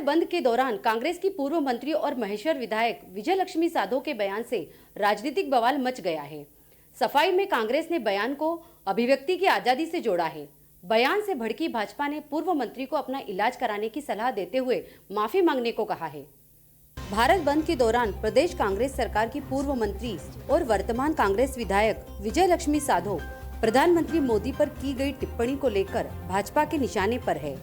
बंद के दौरान कांग्रेस की पूर्व मंत्री और महेश्वर विधायक विजय लक्ष्मी साधो के बयान से राजनीतिक बवाल मच गया है। सफाई में कांग्रेस ने बयान को अभिव्यक्ति की आजादी से जोड़ा है। बयान से भड़की भाजपा ने पूर्व मंत्री को अपना इलाज कराने की सलाह देते हुए माफी मांगने को कहा है। भारत बंद के दौरान प्रदेश कांग्रेस सरकार की पूर्व मंत्री और वर्तमान कांग्रेस विधायक विजय लक्ष्मी साधो प्रधानमंत्री मोदी पर की गई टिप्पणी को लेकर भाजपा के निशाने पर है।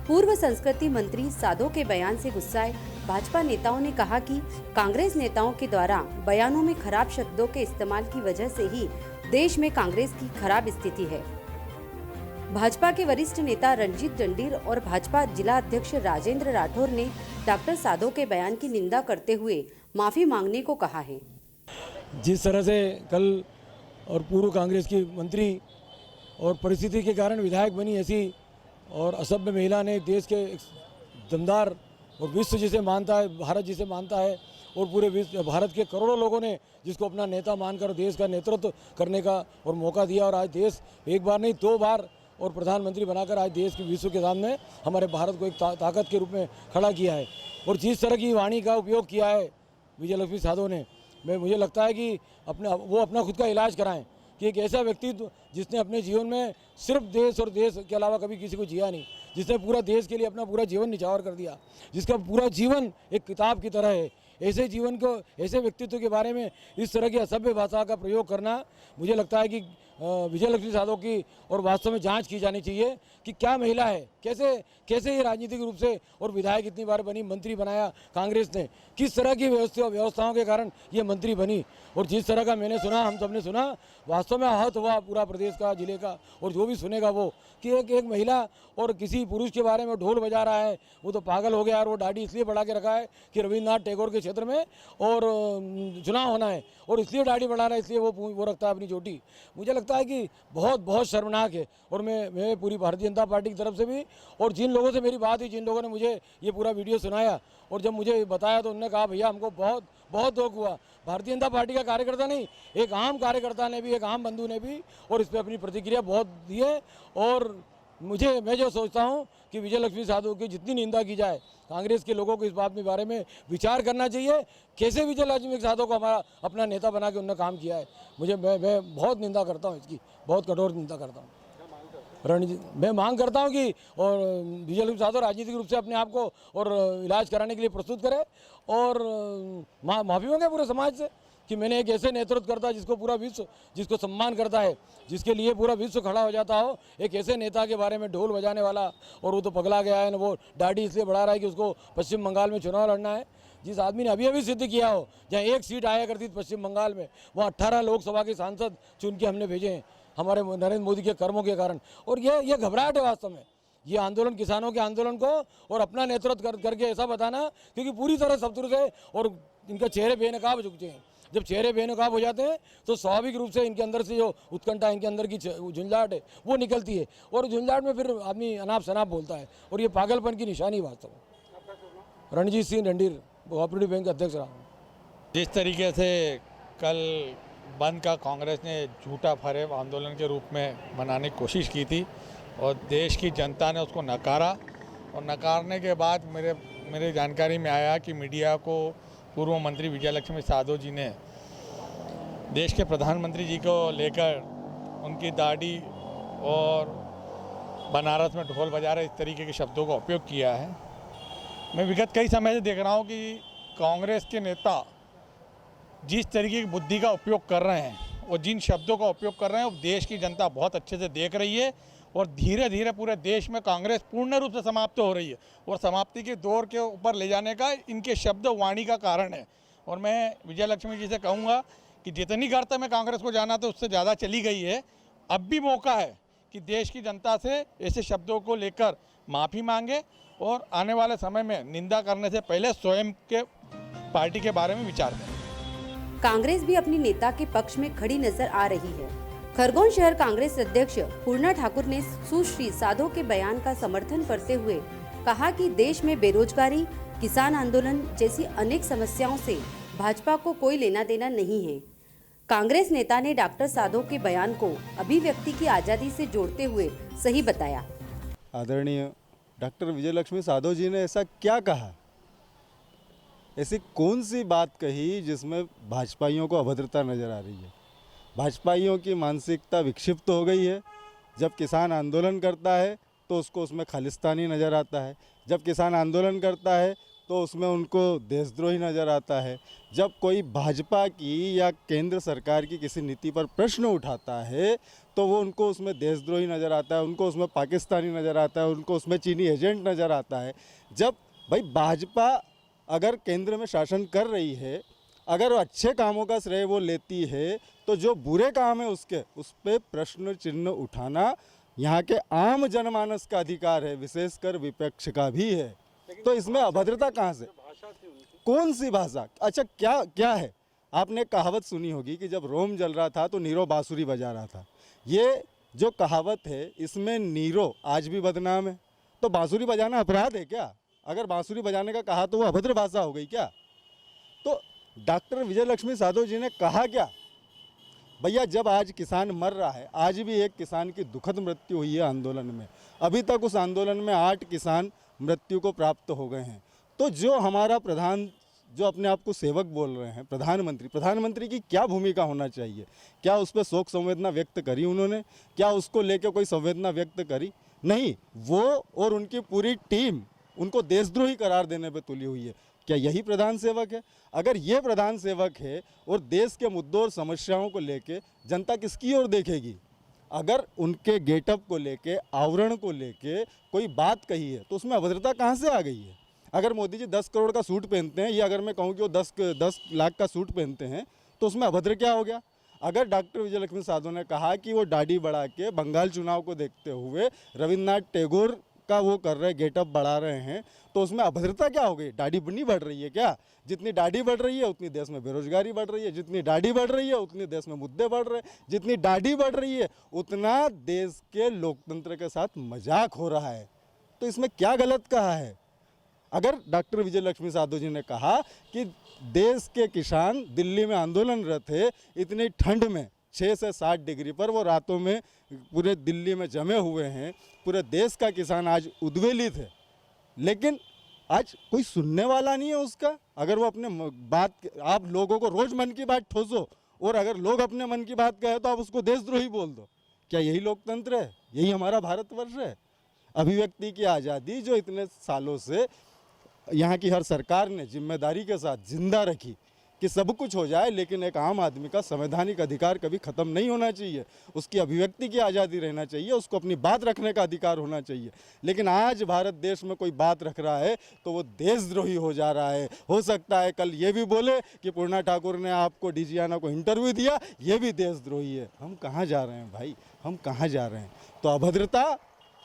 पूर्व संस्कृति मंत्री साधो के बयान से गुस्साए भाजपा नेताओं ने कहा कि कांग्रेस नेताओं के द्वारा बयानों में खराब शब्दों के इस्तेमाल की वजह से ही देश में कांग्रेस की खराब स्थिति है। भाजपा के वरिष्ठ नेता रणजीत डंडीर और भाजपा जिला अध्यक्ष राजेंद्र राठौर ने डॉक्टर साधो के बयान की निंदा करते हुए माफी मांगने को कहा है। जिस तरह से कल और पूर्व कांग्रेस की मंत्री और परिस्थिति के कारण विधायक बनी ऐसी और असभ्य महिला ने देश के दमदार और विश्व जिसे मानता है, भारत जिसे मानता है और पूरे विश्व भारत के करोड़ों लोगों ने जिसको अपना नेता मानकर देश का नेतृत्व करने का और मौका दिया और आज देश एक बार नहीं 2 बार और प्रधानमंत्री बनाकर आज देश के विश्व के सामने हमारे भारत को एक ताकत के रूप में खड़ा किया है। और जिस तरह की वाणी का उपयोग किया है विजय लक्ष्मी साधो ने, मुझे लगता है कि वो अपना खुद का इलाज कराएं कि एक ऐसा व्यक्तित्व जिसने अपने जीवन में सिर्फ देश और देश के अलावा कभी किसी को जिया नहीं, जिसने पूरा देश के लिए अपना पूरा जीवन निछावर कर दिया, जिसका पूरा जीवन एक किताब की तरह है, ऐसे जीवन को, ऐसे व्यक्तित्व के बारे में इस तरह की असभ्य भाषा का प्रयोग करना, मुझे लगता है कि विजय लक्ष्मी साधो की और वास्तव में जांच की जानी चाहिए कि क्या महिला है, कैसे ये राजनीतिक रूप से और विधायक इतनी बार बनी, मंत्री बनाया कांग्रेस ने, किस तरह की व्यवस्थाओं के कारण ये मंत्री बनी। और जिस तरह का मैंने सुना, हम सबने सुना, वास्तव में आहत हुआ पूरा प्रदेश का, जिले का, और जो भी सुनेगा वो कि एक महिला और किसी पुरुष के बारे में ढोल बजा रहा है, वो तो पागल हो गया। और वो दाढ़ी इसलिए बढ़ा के रखा है कि रविन्द्रनाथ टैगोर के क्षेत्र में और चुनाव होना है और इसलिए दाढ़ी बढ़ा रहा है, इसलिए वो रखता है अपनी चोटी। मुझे लगता है कि बहुत शर्मनाक है। और मैं पूरी भारतीय जनता पार्टी की तरफ से भी, और जिन लोगों से मेरी बात हुई, जिन लोगों ने मुझे ये पूरा वीडियो सुनाया और जब मुझे बताया तो उन्होंने कहा भैया हमको बहुत दुख हुआ। भारतीय जनता पार्टी का कार्यकर्ता नहीं, एक आम कार्यकर्ता ने भी, एक आम बंधु ने भी और इस पर अपनी प्रतिक्रिया बहुत दी है। और मैं जो सोचता हूं कि विजय लक्ष्मी साधो की जितनी निंदा की जाए, कांग्रेस के लोगों को इस बात के बारे में विचार करना चाहिए कैसे विजय लक्ष्मी साधो को हमारा अपना नेता बना के उन्होंने काम किया है। मैं बहुत निंदा करता हूं, इसकी बहुत कठोर निंदा करता हूं। मैं मांग करता हूं कि और विजय लक्ष्मी साधो राजनीतिक रूप से अपने आप को और इलाज कराने के लिए प्रस्तुत करे और माफ़ी मांगे पूरे समाज से कि मैंने एक ऐसे नेतृत्व करता जिसको पूरा विश्व जिसको सम्मान करता है, जिसके लिए पूरा विश्व खड़ा हो जाता हो, एक ऐसे नेता के बारे में ढोल बजाने वाला, और वो तो पगला गया है ना, वो दाढ़ी इसलिए बढ़ा रहा है कि उसको पश्चिम बंगाल में चुनाव लड़ना है। जिस आदमी ने अभी सिद्ध किया हो, जहाँ 1 सीट आया करती थी पश्चिम बंगाल में, वहाँ 18 लोकसभा के सांसद चुन के हमने भेजे हैं हमारे नरेंद्र मोदी के कर्मों के कारण। और ये घबराहट है वास्तव में, ये आंदोलन, किसानों के आंदोलन को और अपना नेतृत्व करके ऐसा बताना, क्योंकि पूरी तरह शत्रु से और इनके चेहरे बेनकाब हो चुके हैं। जब चेहरे बेनकाब हो जाते हैं तो स्वाभाविक रूप से इनके अंदर से जो उत्कंठा, इनके अंदर की झुंझलाहट है वो निकलती है और झुंझलाहट में फिर आदमी अनाप शनाप बोलता है और ये पागलपन की निशानी वास्तव में। रणजीत सिंह डंडीर, कोऑपरेटिव बैंक अध्यक्ष रहा हूँ। जिस तरीके से कल बंद का कांग्रेस ने झूठा फरेब आंदोलन के रूप में मनाने की कोशिश की थी और देश की जनता ने उसको नकारा, और नकारने के बाद मेरे जानकारी में आया कि मीडिया को पूर्व मंत्री विजय लक्ष्मी साधो जी ने देश के प्रधानमंत्री जी को लेकर उनकी दाढ़ी और बनारस में ढोल बजा रहे इस तरीके के शब्दों का उपयोग किया है। मैं विगत कई समय से देख रहा हूँ कि कांग्रेस के नेता जिस तरीके की बुद्धि का उपयोग कर रहे हैं और जिन शब्दों का उपयोग कर रहे हैं, वो देश की जनता बहुत अच्छे से देख रही है और धीरे धीरे पूरे देश में कांग्रेस पूर्ण रूप से समाप्त हो रही है और समाप्ति के दौर के ऊपर ले जाने का इनके शब्द वाणी का कारण है। और मैं विजय लक्ष्मी जी से कहूँगा कि जितनी गर्त में कांग्रेस को जाना था उससे ज़्यादा चली गई है। अब भी मौका है कि देश की जनता से ऐसे शब्दों को लेकर माफ़ी मांगे और आने वाले समय में निंदा करने से पहले स्वयं के पार्टी के बारे में विचार करें। कांग्रेस भी अपनी नेता के पक्ष में खड़ी नजर आ रही है। खरगोन शहर कांग्रेस अध्यक्ष पूर्णा ठाकुर ने सुश्री साधो के बयान का समर्थन करते हुए कहा कि देश में बेरोजगारी, किसान आंदोलन जैसी अनेक समस्याओं से भाजपा को कोई लेना देना नहीं है। कांग्रेस नेता ने डॉक्टर साधो के बयान को अभिव्यक्ति की आजादी से जोड़ते हुए सही बताया। आदरणीय डॉक्टर विजयलक्ष्मी साधो जी ने ऐसा क्या कहा, ऐसी कौन सी बात कही जिसमें भाजपाइयों को अभद्रता नज़र आ रही है? भाजपाइयों की मानसिकता विक्षिप्त हो गई है। जब किसान आंदोलन करता है तो उसको उसमें खालिस्तानी नज़र आता है, जब किसान आंदोलन करता है तो उसमें उनको देशद्रोही नज़र आता है, जब कोई भाजपा की या केंद्र सरकार की किसी नीति पर प्रश्न उठाता है तो वो उनको उसमें देशद्रोही नज़र आता है, उनको उसमें पाकिस्तानी नज़र आता है, उनको उसमें चीनी एजेंट नज़र आता है। जब भाई भाजपा अगर केंद्र में शासन कर रही है, अगर अच्छे कामों का श्रेय वो लेती है, तो जो बुरे काम है उस पर प्रश्न चिन्ह उठाना यहाँ के आम जनमानस का अधिकार है, विशेषकर विपक्ष का भी है। तो इसमें अभद्रता कहाँ से? कौन सी भाषा? अच्छा क्या है? आपने कहावत सुनी होगी कि जब रोम जल रहा था तो नीरो बांसुरी बजा रहा था। ये जो कहावत है इसमें नीरो आज भी बदनाम है। तो बांसुरी बजाना अपराध है क्या? अगर बांसुरी बजाने का कहा तो वो अभद्र भाषा हो गई क्या? तो डॉक्टर विजयलक्ष्मी साधो जी ने कहा क्या? भैया जब आज किसान मर रहा है, आज भी एक किसान की दुखद मृत्यु हुई है आंदोलन में, अभी तक उस आंदोलन में 8 किसान मृत्यु को प्राप्त हो गए हैं। तो जो हमारा प्रधान, जो अपने आप को सेवक बोल रहे हैं, प्रधानमंत्री की क्या भूमिका होना चाहिए? क्या उस पर शोक संवेदना व्यक्त करी उन्होंने? क्या उसको लेकर कोई संवेदना व्यक्त करी? नहीं, वो और उनकी पूरी टीम उनको देशद्रोही करार देने पे तुली हुई है। क्या यही प्रधान सेवक है? अगर ये प्रधान सेवक है और देश के मुद्दों और समस्याओं को लेके जनता किसकी ओर देखेगी? अगर उनके गेटअप को लेके, आवरण को लेके कोई बात कही है तो उसमें अभद्रता कहाँ से आ गई है? अगर मोदी जी 10 करोड़ का सूट पहनते हैं, या अगर मैं कहूँ कि वो 10 लाख का सूट पहनते हैं, तो उसमें अभद्र क्या हो गया? अगर डॉक्टर विजयलक्ष्मी साधो ने कहा कि वो दाढ़ी बढ़ा के बंगाल चुनाव को देखते हुए रविन्द्रनाथ टैगोर का वो कर रहे, गेटअप बढ़ा रहे हैं, तो उसमें अभद्रता क्या हो गई? दाढ़ी नहीं बढ़ रही है क्या? जितनी दाढ़ी बढ़ रही है उतनी देश में बेरोजगारी बढ़ रही है, जितनी दाढ़ी बढ़ रही है उतनी देश में मुद्दे बढ़ रहे हैं, जितनी दाढ़ी बढ़ रही है उतना देश के लोकतंत्र के साथ मजाक हो रहा है। तो इसमें क्या गलत कहा है? अगर डॉक्टर विजयलक्ष्मी साधो जी ने कहा कि देश के किसान दिल्ली में आंदोलनरत थे, इतनी ठंड में 6 से 7 डिग्री पर वो रातों में पूरे दिल्ली में जमे हुए हैं, पूरे देश का किसान आज उद्वेलित है, लेकिन आज कोई सुनने वाला नहीं है उसका। अगर वो अपने बात, आप लोगों को रोज मन की बात ठोसो और अगर लोग अपने मन की बात कहे तो आप उसको देशद्रोही बोल दो। क्या यही लोकतंत्र है? यही हमारा भारतवर्ष है? अभिव्यक्ति की आज़ादी जो इतने सालों से यहाँ की हर सरकार ने जिम्मेदारी के साथ जिंदा रखी कि सब कुछ हो जाए, लेकिन एक आम आदमी का संवैधानिक अधिकार कभी ख़त्म नहीं होना चाहिए, उसकी अभिव्यक्ति की आज़ादी रहना चाहिए, उसको अपनी बात रखने का अधिकार होना चाहिए। लेकिन आज भारत देश में कोई बात रख रहा है तो वो देशद्रोही हो जा रहा है। हो सकता है कल ये भी बोले कि पूर्णा ठाकुर ने आपको डीजीआना को इंटरव्यू दिया, ये भी देशद्रोही है। हम कहाँ जा रहे हैं भाई? हम कहाँ जा रहे हैं? तो अभद्रता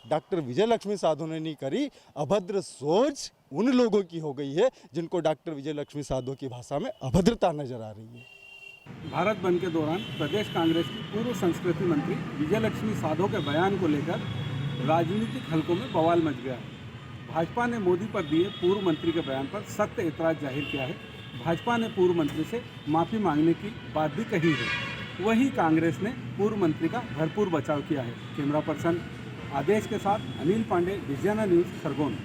डॉक्टर विजयलक्ष्मी साधो ने नहीं करी, अभद्र सोच उन लोगों की हो गई है जिनको डॉक्टर विजयलक्ष्मी साधो की भाषा में अभद्रता नजर आ रही है। भारत बंद के दौरान प्रदेश कांग्रेस की पूर्व संस्कृति मंत्री विजयलक्ष्मी साधो के बयान को लेकर राजनीतिक हलकों में बवाल मच गया है। भाजपा ने मोदी पर दिए पूर्व मंत्री के बयान पर सख्त ऐतराज जाहिर किया है। भाजपा ने पूर्व मंत्री से माफ़ी मांगने की बात भी कही है। वहीं कांग्रेस ने पूर्व मंत्री का भरपूर बचाव किया है। कैमरा पर्सन आदेश के साथ अनिल पांडे, विजयाना न्यूज़, खरगोन।